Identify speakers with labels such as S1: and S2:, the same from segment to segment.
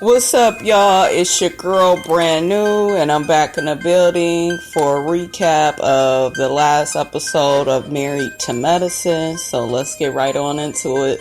S1: What's up, y'all? It's your girl, Brand New, and I'm back in the building for a recap of the last episode of Married to Medicine. So let's get right on into it.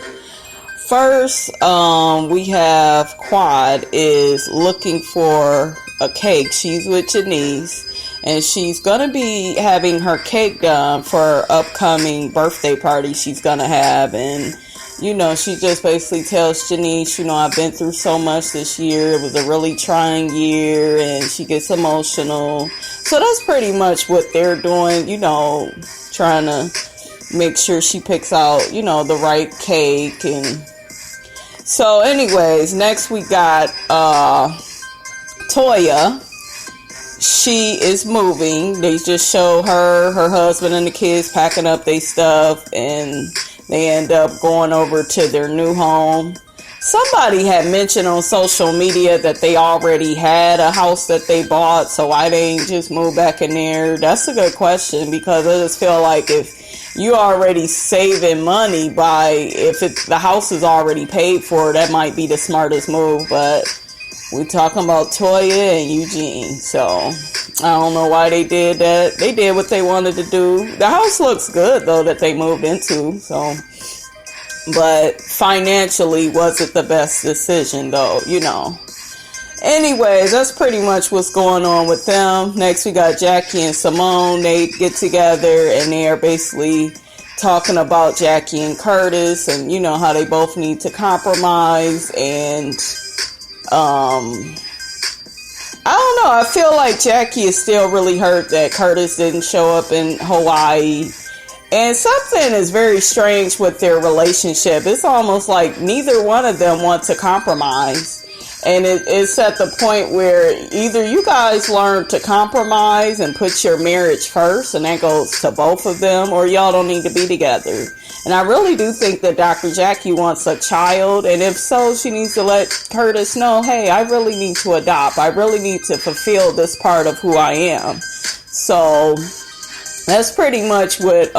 S1: First, we have Quad is looking for a cake. She's with Janice, and she's gonna be having her cake done for her upcoming birthday party she's gonna have. And you know, she just basically tells Janice, you know, I've been through so much this year. It was a really trying year, and she gets emotional. So that's pretty much what they're doing, you know, trying to make sure she picks out, you know, the right cake. And so anyways, next we got Toya. She is moving. They just show her husband, and the kids packing up their stuff, and they end up going over to their new home. Somebody had mentioned on social media that they already had a house that they bought, so why they ain't just move back in there? That's a good question, because I just feel like if you already saving money the house is already paid for, that might be the smartest move. But we talking about Toya and Eugene, so I don't know why they did that. They did what they wanted to do. The house looks good, though, that they moved into, so. But financially, was it the best decision, though, you know. Anyways, that's pretty much what's going on with them. Next, we got Jackie and Simone. They get together, and they are basically talking about Jackie and Curtis, and, you know, how they both need to compromise, and I don't know. I feel like Jackie is still really hurt that Curtis didn't show up in Hawaii. And something is very strange with their relationship. It's almost like neither one of them want to compromise. And it's at the point where either you guys learn to compromise and put your marriage first, and that goes to both of them, or y'all don't need to be together. And I really do think that Dr. Jackie wants a child, and if so, she needs to let Curtis know, hey, I really need to adopt. I really need to fulfill this part of who I am. So that's pretty much what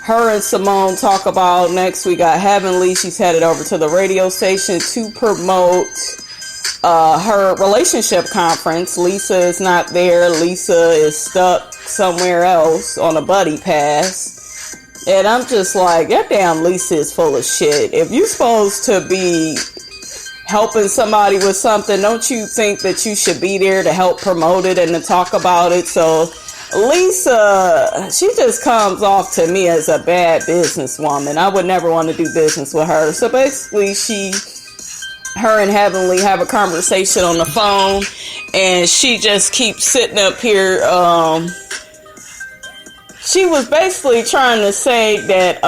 S1: her and Simone talk about. Next, we got Heavenly. She's headed over to the radio station to promote her relationship conference. Lisa is not there. Lisa is stuck somewhere else on a buddy pass. And I'm just like, that damn Lisa is full of shit. If you're supposed to be helping somebody with something, don't you think that you should be there to help promote it and to talk about it? So Lisa, she just comes off to me as a bad businesswoman. I would never want to do business with her. So basically, her and Heavenly have a conversation on the phone, and she just keeps sitting up here. She was basically trying to say that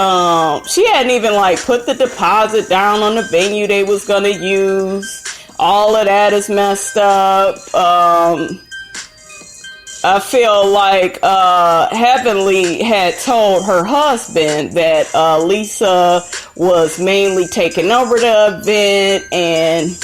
S1: she hadn't even put the deposit down on the venue they was gonna use. All of that is messed up. I feel like Heavenly had told her husband that Lisa was mainly taking over the event, and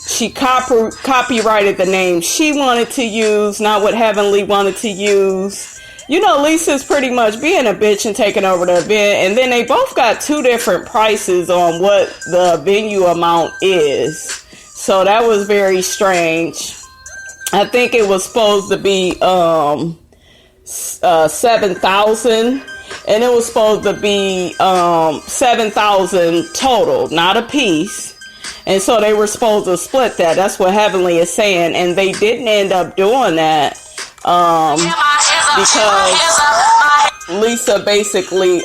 S1: she copyrighted the name she wanted to use, not what Heavenly wanted to use. You know, Lisa's pretty much being a bitch and taking over the event, and then they both got two different prices on what the venue amount is. So that was very strange. I think it was supposed to be $7,000, and it was supposed to be $7,000 total, not a piece. And so they were supposed to split that. That's what Heavenly is saying, and they didn't end up doing that because Lisa basically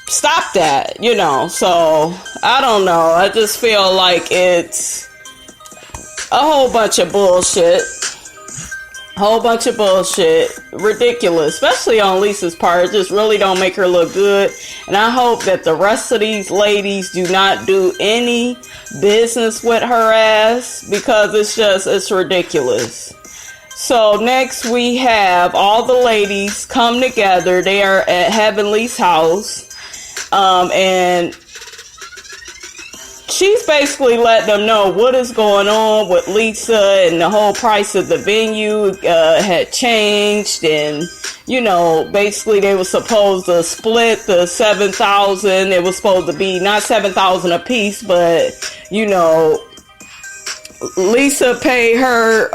S1: stopped that, you know. So I don't know. I just feel like it's a whole bunch of bullshit. Ridiculous, especially on Lisa's part. It just really don't make her look good. And I hope that the rest of these ladies do not do any business with her ass, because it's ridiculous. So next we have all the ladies come together. They are at Heavenly's house. And she's basically letting them know what is going on with Lisa, and the whole price of the venue had changed, and you know, basically they were supposed to split the $7,000. It was supposed to be not $7,000 a piece, but you know, Lisa paid her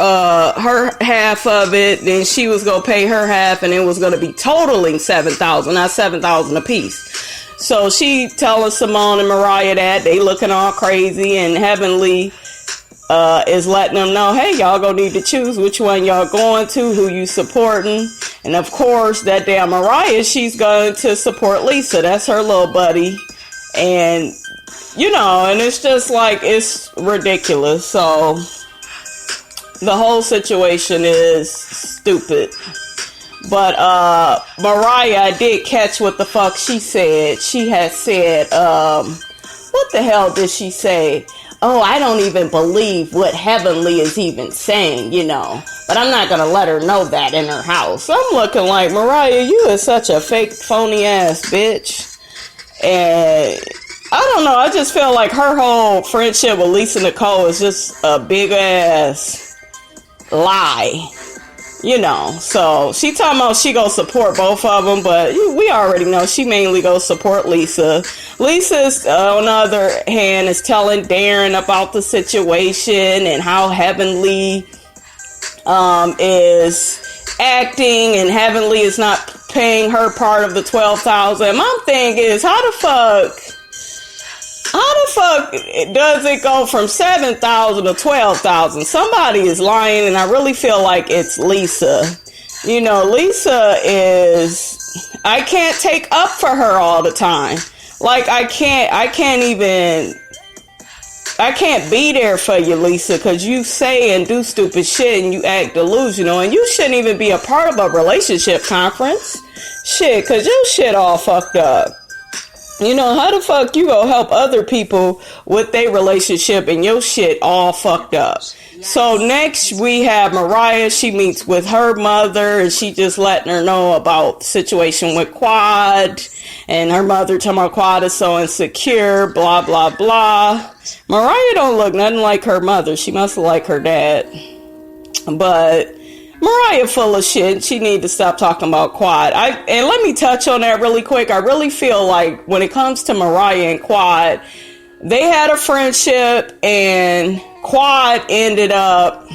S1: half of it, then she was gonna pay her half, and it was gonna be totaling $7,000, not $7,000 a piece. So she telling Simone and Mariah that they looking all crazy, and Heavenly is letting them know, hey, y'all gonna need to choose which one y'all going to, who you supporting. And of course, that damn Mariah, she's going to support Lisa. That's her little buddy. And you know, and it's just like, it's ridiculous. So the whole situation is stupid. But Mariah, I did catch what the fuck she said. She had said, what the hell did she say? Oh, I don't even believe what Heavenly is even saying, you know. But I'm not going to let her know that in her house. I'm looking like, Mariah, you is such a fake, phony ass bitch. And I don't know, I just feel like her whole friendship with Lisa Nicole is just a big ass lie, you know. So she talking about she gonna support both of them, but we already know she mainly gonna support Lisa. Lisa's, on the other hand, is telling Darren about the situation and how Heavenly is acting, and Heavenly is not paying her part of the $12,000. My thing is, how the fuck does it go from $7,000 to $12,000? Somebody is lying, and I really feel like it's Lisa. You know, Lisa is, I can't take up for her all the time. Like, I can't be there for you, Lisa, because you say and do stupid shit and you act delusional, and you shouldn't even be a part of a relationship conference. Shit, because your shit all fucked up. You know, how the fuck you gonna help other people with their relationship and your shit all fucked up? So next we have Mariah. She meets with her mother, and she just letting her know about the situation with Quad. And her mother talking about Quad is so insecure, blah, blah, blah. Mariah don't look nothing like her mother. She must look like her dad. But Mariah full of shit. She need to stop talking about Quad. And let me touch on that really quick. I really feel like when it comes to Mariah and Quad, they had a friendship, and Quad ended up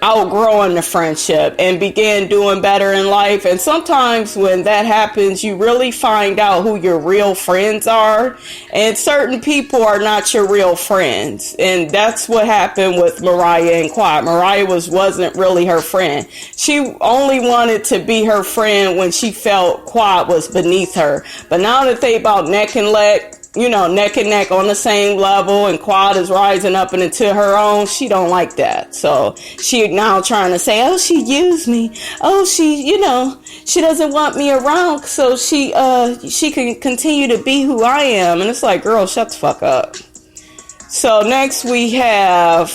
S1: outgrowing the friendship and began doing better in life. And sometimes when that happens, you really find out who your real friends are, and certain people are not your real friends. And that's what happened with Mariah and Quad. Mariah wasn't really her friend. She only wanted to be her friend when she felt Quad was beneath her. But now that they about neck and neck on the same level, and Quad is rising up and into her own, she don't like that. So she now trying to say, oh, she used me. Oh, she doesn't want me around, so she can continue to be who I am. And it's like, girl, shut the fuck up. So next we have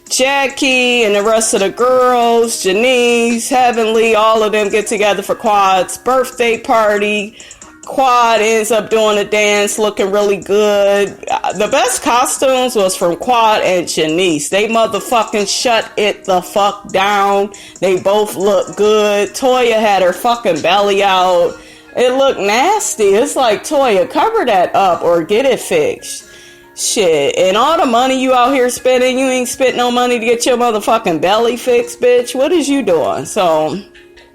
S1: Jackie and the rest of the girls, Janice, Heavenly, all of them get together for Quad's birthday party. Quad ends up doing a dance, looking really good. The best costumes was from Quad and Janice. They motherfucking shut it the fuck down. They both look good. Toya had her fucking belly out. It looked nasty. It's like, Toya, cover that up or get it fixed. Shit. And all the money you out here spending, you ain't spent no money to get your motherfucking belly fixed, bitch. What is you doing? So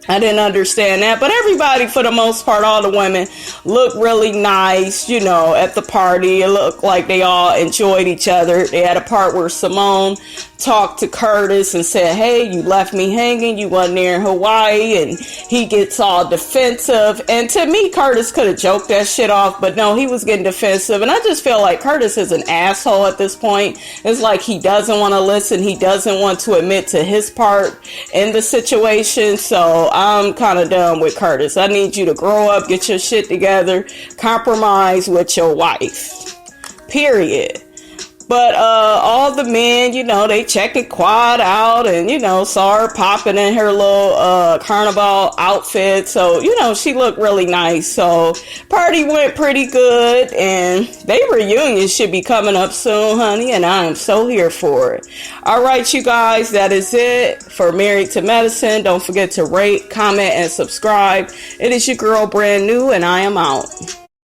S1: I didn't understand that, but everybody, for the most part, all the women looked really nice, at the party. It looked like they all enjoyed each other. They had a part where Simone talked to Curtis and said, hey, you left me hanging, you wasn't there in Hawaii, and he gets all defensive. And to me, Curtis could have joked that shit off, but no, he was getting defensive. And I just feel like Curtis is an asshole at this point. It's like he doesn't want to listen. He doesn't want to admit to his part in the situation. So I'm kind of done with Curtis. I need you to grow up, get your shit together, compromise with your wife. Period. But all the men, they checking Quad out, and, saw her popping in her little carnival outfit. So, she looked really nice. So party went pretty good, and their reunion should be coming up soon, honey, and I am so here for it. All right, you guys, that is it for Married to Medicine. Don't forget to rate, comment, and subscribe. It is your girl, Brand New, and I am out.